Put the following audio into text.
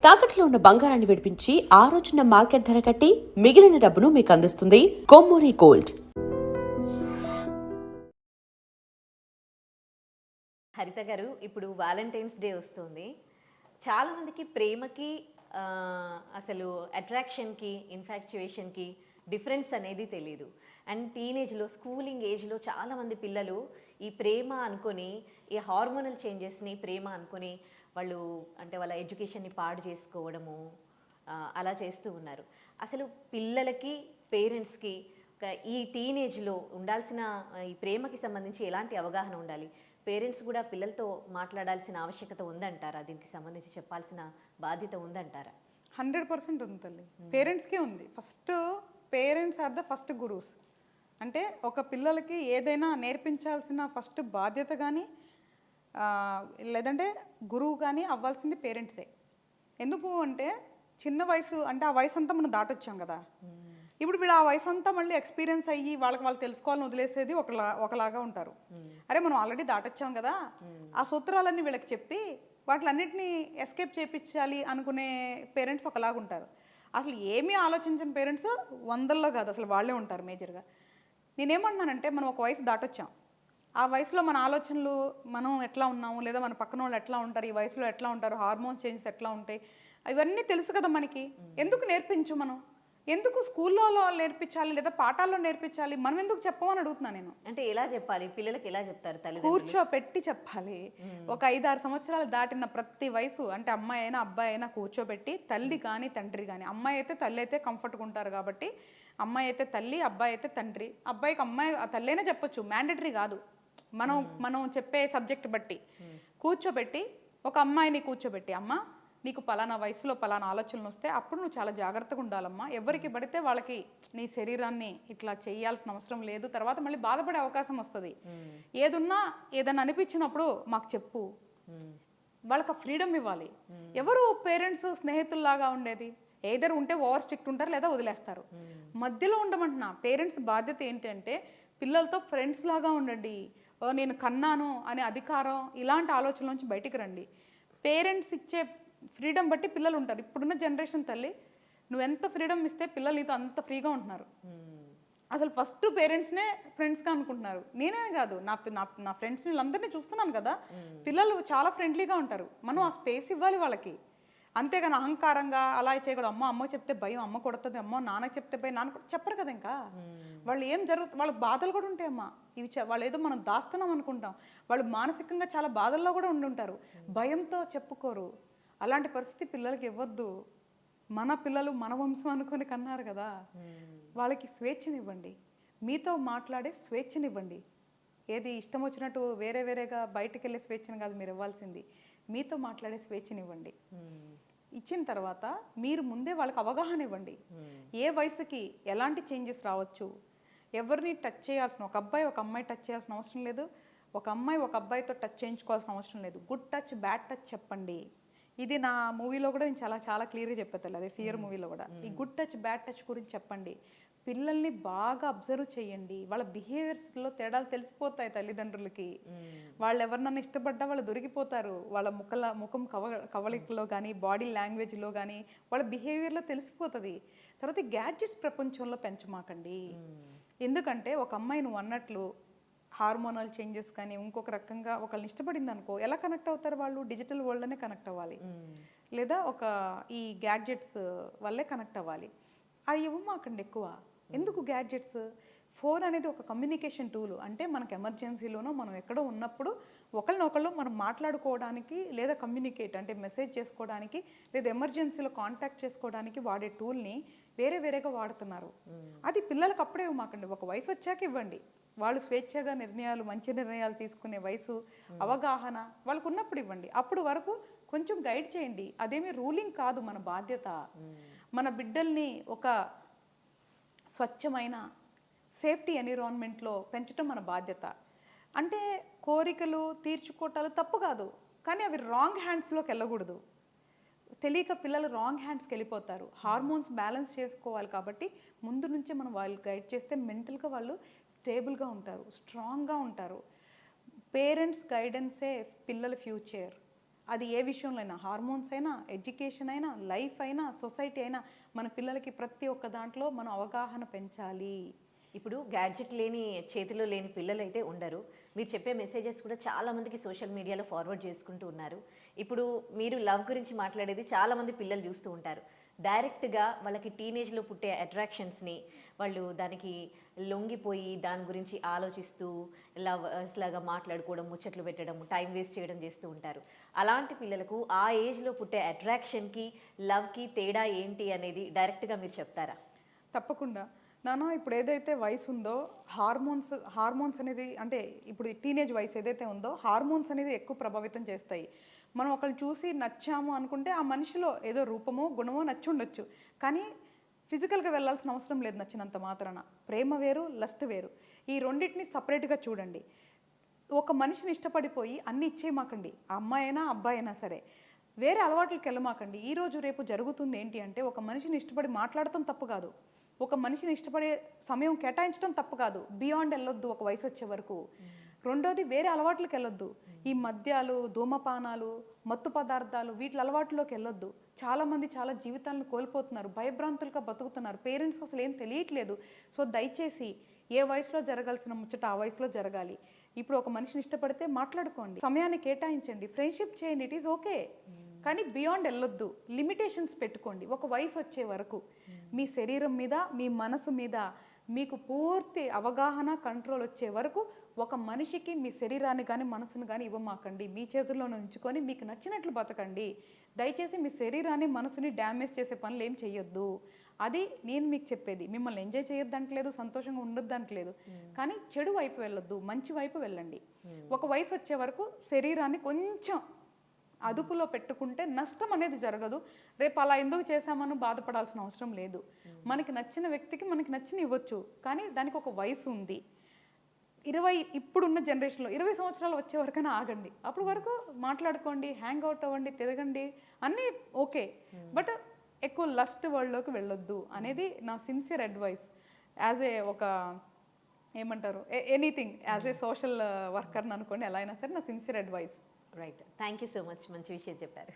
తాకట్లో ఉన్న బంగారాన్ని విడిపించి ఆ రోజున మార్కెట్ ధర కట్టి మిగిలిన డబ్బును మీకు అందిస్తుంది కొమ్మూరి గోల్డ్. హరిత గారు, ఇప్పుడు వ్యాలంటైన్స్ డే వస్తుంది. చాలామందికి ప్రేమకి అసలు అట్రాక్షన్కి ఇన్ఫాక్చుయేషన్కి డిఫరెన్స్ అనేది తెలియదు. అండ్ టీనేజ్లో స్కూలింగ్ ఏజ్లో చాలామంది పిల్లలు ఈ ప్రేమ అనుకొని ఈ హార్మోనల్ చేంజెస్ని ప్రేమ అనుకొని వాళ్ళు అంటే వాళ్ళ ఎడ్యుకేషన్ని పాడు చేసుకోవడము అలా చేస్తూ ఉన్నారు. అసలు పిల్లలకి పేరెంట్స్కి ఈ టీనేజ్లో ఉండాల్సిన ఈ ప్రేమకి సంబంధించి ఎలాంటి అవగాహన ఉండాలి? పేరెంట్స్ కూడా పిల్లలతో మాట్లాడాల్సిన ఆవశ్యకత ఉందంటారా? దీనికి సంబంధించి చెప్పాల్సిన బాధ్యత ఉందంటారా? 100% ఉంది తల్లి. పేరెంట్స్కే ఉంది. First parents are the first gurus. అంటే ఒక పిల్లలకి ఏదైనా నేర్పించాల్సిన ఫస్ట్ బాధ్యత కానీ లేదంటే గురువు కానీ అవ్వాల్సింది పేరెంట్సే. ఎందుకు అంటే చిన్న వయసు అంటే ఆ వయసు అంతా మనం దాటొచ్చాం కదా. ఇప్పుడు వీళ్ళు ఆ వయసు అంతా మళ్ళీ ఎక్స్పీరియన్స్ అయ్యి వాళ్ళు తెలుసుకోవాలని వదిలేసేది ఒకలాగా ఉంటారు. అరే మనం ఆల్రెడీ దాటొచ్చాం కదా, ఆ సూత్రాలన్నీ వీళ్ళకి చెప్పి వాటిలన్నిటినీ ఎస్కేప్ చేయించాలి అనుకునే పేరెంట్స్ ఒకలాగా ఉంటారు. అసలు ఏమీ ఆలోచించిన పేరెంట్స్ వందల్లో కాదు, అసలు వాళ్ళే ఉంటారు మేజర్గా. నేనేమంటున్నానంటే మనం ఒక వయసు దాటొచ్చాం. ఆ వయసులో మన ఆలోచనలు మనం ఎట్లా ఉన్నాము, లేదా మన పక్కన వాళ్ళు ఎట్లా ఉంటారు, ఈ వయసులో ఎట్లా ఉంటారు, హార్మోన్స్ చేంజెస్ ఎట్లా ఉంటాయి, ఇవన్నీ తెలుసు కదా మనకి. ఎందుకు నేర్పించు? మనం ఎందుకు స్కూల్లో నేర్పించాలి లేదా పాఠాల్లో నేర్పించాలి? మనం ఎందుకు చెప్పమని అడుగుతున్నాను నేను. అంటే ఎలా చెప్పాలి పిల్లలకి? ఎలా చెప్తారు? కూర్చోపెట్టి చెప్పాలి. ఒక 5-6 సంవత్సరాలు దాటిన ప్రతి వయసు అంటే అమ్మాయి అయినా అబ్బాయి అయినా కూర్చోబెట్టి తల్లి కానీ తండ్రి కానీ, అమ్మాయి అయితే తల్లి అయితే కంఫర్ట్గా ఉంటారు కాబట్టి అమ్మాయి అయితే తల్లి, అబ్బాయి అయితే తండ్రి. అబ్బాయికి అమ్మాయి తల్లి అయినా చెప్పొచ్చు, మ్యాండేటరీ కాదు. మనం చెప్పే సబ్జెక్ట్ బట్టి కూర్చోబెట్టి ఒక అమ్మాయిని కూర్చోబెట్టి, అమ్మ నీకు పలానా వయసులో పలానా ఆలోచనలు వస్తే అప్పుడు నువ్వు చాలా జాగ్రత్తగా ఉండాలమ్మా. ఎవరికి పడితే వాళ్ళకి నీ శరీరాన్ని ఇట్లా చేయాల్సిన అవసరం లేదు, తర్వాత మళ్ళీ బాధపడే అవకాశం వస్తుంది. ఏదన్నా అనిపించినప్పుడు మాకు చెప్పు. వాళ్ళకి ఫ్రీడమ్ ఇవ్వాలి. ఎవరు పేరెంట్స్ స్నేహితుల్లాగా ఉండేది? ఏదర్ ఉంటే ఓవర్ స్ట్రిక్ట్ ఉంటారు లేదా వదిలేస్తారు. మధ్యలో ఉండమంటున్నా. పేరెంట్స్ బాధ్యత ఏంటంటే పిల్లలతో ఫ్రెండ్స్ లాగా ఉండండి. నేను కన్నాను అనే అధికారం ఇలాంటి ఆలోచనల నుంచి బయటికి రండి. పేరెంట్స్ ఇచ్చే ఫ్రీడమ్ బట్టి పిల్లలు ఉంటారు. ఇప్పుడున్న జనరేషన్ తల్లి, నువ్వు ఎంత ఫ్రీడమ్ ఇస్తే పిల్లలు నీతో అంత ఫ్రీగా ఉంటున్నారు. అసలు ఫస్ట్ పేరెంట్స్నే ఫ్రెండ్స్గా అనుకుంటున్నారు. నేనే కాదు, నా ఫ్రెండ్స్ వీళ్ళందరినీ చూస్తున్నాను కదా, పిల్లలు చాలా ఫ్రెండ్లీగా ఉంటారు. మనం ఆ స్పేస్ ఇవ్వాలి వాళ్ళకి. అంతేగాని అహంకారంగా అలా చేయకూడదు. అమ్మ చెప్తే భయం, అమ్మ కొడుతుంది, నాన్నకి చెప్తే భయం, నాన్న చెప్పరు కదా. ఇంకా వాళ్ళు ఏం వాళ్ళకి బాధలు కూడా ఉంటాయమ్మా. వాళ్ళు ఏదో మనం దాస్తున్నాం అనుకుంటాం. వాళ్ళు మానసికంగా చాలా బాధల్లో కూడా ఉండుంటారు. భయంతో చెప్పుకోరు. అలాంటి పరిస్థితి పిల్లలకి ఇవ్వద్దు. మన పిల్లలు మన వంశం అనుకుని కన్నారు కదా, వాళ్ళకి స్వేచ్ఛనివ్వండి. మీతో మాట్లాడే స్వేచ్ఛనివ్వండి. ఏది ఇష్టం వచ్చినట్టు వేరేగా బయటకు వెళ్ళే స్వేచ్ఛను కాదు మీరు ఇవ్వాల్సింది, మీతో మాట్లాడే స్వేచ్ఛనివ్వండి. ఇచ్చిన తర్వాత మీరు ముందే వాళ్ళకి అవగాహన ఇవ్వండి. ఏ వయసుకి ఎలాంటి చేంజెస్ రావచ్చు, ఎవరిని టచ్ చేయాల్సిన, ఒక అబ్బాయి ఒక అమ్మాయి టచ్ చేయాల్సిన అవసరం లేదు, ఒక అమ్మాయి ఒక అబ్బాయితో టచ్ చేయించుకోవాల్సిన అవసరం లేదు. గుడ్ టచ్ బ్యాడ్ టచ్ చెప్పండి. ఇది నా మూవీలో కూడా నేను చాలా క్లియర్గా చెప్పేది. అదే ఫియర్ మూవీలో కూడా ఈ గుడ్ టచ్ బ్యాడ్ టచ్ గురించి చెప్పండి. పిల్లల్ని బాగా అబ్జర్వ్ చేయండి. వాళ్ళ బిహేవియర్స్లో తేడాలు తెలిసిపోతాయి తల్లిదండ్రులకి. వాళ్ళు ఎవరినన్నా ఇష్టపడ్డా వాళ్ళు దొరికిపోతారు. వాళ్ళ ముఖం కవళికలో కానీ బాడీ లాంగ్వేజ్లో కానీ వాళ్ళ బిహేవియర్లో తెలిసిపోతుంది. తర్వాత గ్యాడ్జెట్స్ ప్రపంచంలో పెంచమాకండి. ఎందుకంటే ఒక అమ్మాయి నువ్వు అన్నట్లు హార్మోనల్ చేంజెస్ కానీ ఇంకొక రకంగా ఒకళ్ళని ఇష్టపడింది అనుకో, ఎలా కనెక్ట్ అవుతారు వాళ్ళు? డిజిటల్ వరల్డ్లోనే కనెక్ట్ అవ్వాలి, లేదా ఒక ఈ గ్యాడ్జెట్స్ వల్లే కనెక్ట్ అవ్వాలి. అవి ఇవ్వమాకండి ఎక్కువ. ఎందుకు గ్యాడ్జెట్స్? ఫోన్ అనేది ఒక కమ్యూనికేషన్ టూల్. అంటే మనకు ఎమర్జెన్సీలోనో మనం ఎక్కడో ఉన్నప్పుడు ఒకళ్ళనొకళ్ళు మనం మాట్లాడుకోవడానికి, లేదా కమ్యూనికేట్ అంటే మెసేజ్ చేసుకోవడానికి, లేదా ఎమర్జెన్సీలో కాంటాక్ట్ చేసుకోవడానికి వాడే టూల్ని వేరేగా వాడుతున్నారు. అది పిల్లలకు అప్పుడే ఇవ్వమాకండి. ఒక వయసు వచ్చాక ఇవ్వండి. వాళ్ళు స్వేచ్ఛగా మంచి నిర్ణయాలు తీసుకునే వయసు, అవగాహన వాళ్ళకు ఉన్నప్పుడు ఇవ్వండి. అప్పుడు వరకు కొంచెం గైడ్ చేయండి. అదేమీ రూలింగ్ కాదు, మన బాధ్యత. మన బిడ్డల్ని ఒక స్వచ్ఛమైన సేఫ్టీ ఎన్విరాన్మెంట్లో పెంచడం మన బాధ్యత. అంటే కోరికలు తీర్చుకోవటాలు తప్పు కాదు, కానీ అవి రాంగ్ హ్యాండ్స్లోకి వెళ్ళకూడదు. తెలియక పిల్లలు రాంగ్ హ్యాండ్స్కి వెళ్ళిపోతారు. హార్మోన్స్ బ్యాలెన్స్ చేసుకోవాలి కాబట్టి ముందు నుంచే మనం వాళ్ళు గైడ్ చేస్తే మెంటల్గా వాళ్ళు స్టేబుల్గా ఉంటారు, స్ట్రాంగ్గా ఉంటారు. పేరెంట్స్ గైడెన్సే పిల్లల ఫ్యూచర్. అది ఏ విషయంలో అయినా, హార్మోన్స్ అయినా, ఎడ్యుకేషన్ అయినా, లైఫ్ అయినా, సొసైటీ అయినా, మన పిల్లలకి ప్రతి ఒక్క దాంట్లో మనం అవగాహన పెంచాలి. ఇప్పుడు గ్యాడ్జెట్ లేని చేతిలో లేని పిల్లలు అయితే ఉండరు. మీరు చెప్పే మెసేజెస్ కూడా చాలా మందికి సోషల్ మీడియాలో ఫార్వర్డ్ చేసుకుంటూ ఉన్నారు. ఇప్పుడు మీరు లవ్ గురించి మాట్లాడేది చాలామంది పిల్లలు చూస్తూ ఉంటారు. డైరెక్ట్గా వాళ్ళకి టీనేజ్లో పుట్టే అట్రాక్షన్స్ని వాళ్ళు దానికి లొంగిపోయి దాని గురించి ఆలోచిస్తూ లవర్స్ లాగా మాట్లాడుకోవడం, ముచ్చట్లు పెట్టడం, టైం వేస్ట్ చేయడం చేస్తూ ఉంటారు. అలాంటి పిల్లలకు ఆ ఏజ్లో పుట్టే అట్రాక్షన్కి లవ్కి తేడా ఏంటి అనేది డైరెక్ట్గా మీరు చెప్తారా? తప్పకుండా నాన్న. ఇప్పుడు ఏదైతే వయసు ఉందో హార్మోన్స్ అనేది, అంటే ఇప్పుడు టీనేజ్ వయసు ఏదైతే ఉందో హార్మోన్స్ అనేది ఎక్కువ ప్రభావితం చేస్తాయి. మనం ఒకళ్ళు చూసి నచ్చాము అనుకుంటే ఆ మనిషిలో ఏదో రూపమో గుణమో నచ్చి ఉండొచ్చు, కానీ ఫిజికల్గా వెళ్ళాల్సిన అవసరం లేదు నచ్చినంత మాత్రాన. ప్రేమ వేరు, లస్ట్ వేరు. ఈ రెండింటిని సపరేట్గా చూడండి. ఒక మనిషిని ఇష్టపడిపోయి అన్ని ఇచ్చేయమాకండి. ఆ అమ్మాయి అయినా అబ్బాయి అయినా సరే. వేరే అలవాట్లకి వెళ్ళమాకండి. ఈరోజు రేపు జరుగుతుంది ఏంటి అంటే, ఒక మనిషిని ఇష్టపడి మాట్లాడటం తప్పు కాదు, ఒక మనిషిని ఇష్టపడే సమయం కేటాయించడం తప్పు కాదు. బియాండ్ వెళ్ళొద్దు ఒక వయసు వచ్చే వరకు. రెండోది, వేరే అలవాట్లకు వెళ్ళొద్దు. ఈ మద్యాలు, ధూమపానాలు, మత్తు పదార్థాలు, వీటి అలవాట్లోకి వెళ్ళొద్దు. చాలామంది చాలా జీవితాలను కోల్పోతున్నారు, భయభ్రాంతులుగా బతుకుతున్నారు. పేరెంట్స్కి అసలు ఏం తెలియట్లేదు. సో దయచేసి ఏ వయసులో జరగాల్సిన ముచ్చట ఆ వయసులో జరగాలి. ఇప్పుడు ఒక మనిషిని ఇష్టపడితే మాట్లాడుకోండి, సమయాన్ని కేటాయించండి, ఫ్రెండ్షిప్ చేయండి, ఇట్ ఈస్ ఓకే. కానీ బియాండ్ వెళ్ళొద్దు. లిమిటేషన్స్ పెట్టుకోండి ఒక వయసు వచ్చే వరకు. మీ శరీరం మీద, మీ మనసు మీద మీకు పూర్తి అవగాహన, కంట్రోల్ వచ్చే వరకు ఒక మనిషికి మీ శరీరాన్ని కానీ మనసును కానీ ఇవ్వమాకండి. మీ చేతుల్లోనే ఉంచుకొని మీకు నచ్చినట్లు బతకండి. దయచేసి మీ శరీరాన్ని, మనసుని డ్యామేజ్ చేసే పనులు ఏం చెయ్యొద్దు. అది నేను మీకు చెప్పేది. మిమ్మల్ని ఎంజాయ్ చేయొద్దంటలేదు, సంతోషంగా ఉండొద్దంటలేదు, కానీ చెడు వైపు వెళ్ళొద్దు, మంచి వైపు వెళ్ళండి. ఒక వయసు వచ్చే వరకు శరీరాన్ని కొంచెం అదుపులో పెట్టుకుంటే నష్టం అనేది జరగదు. రేపు అలా ఎందుకు చేశామని బాధపడాల్సిన అవసరం లేదు. మనకి నచ్చిన వ్యక్తికి మనకి నచ్చిన ఇవ్వచ్చు, కానీ దానికి ఒక వయసు ఉంది. ఇప్పుడున్న జనరేషన్లో 20 సంవత్సరాలు వచ్చే వరకైనా ఆగండి. అప్పటి వరకు మాట్లాడుకోండి, హ్యాంగ్ అవుట్ అవ్వండి, తిరగండి, అన్నీ ఓకే. బట్ ఎక్కువ లస్ట్ వరల్డ్లోకి వెళ్ళొద్దు అనేది నా సిన్సియర్ అడ్వైస్. యాజ్ ఏ ఒక ఏమంటారు, ఎనీథింగ్, యాజ్ ఏ సోషల్ వర్కర్ని అనుకోండి, ఎలా అయినా సరే నా sincere advice. Right, thank you so much, మంచి విషయం చెప్పారు.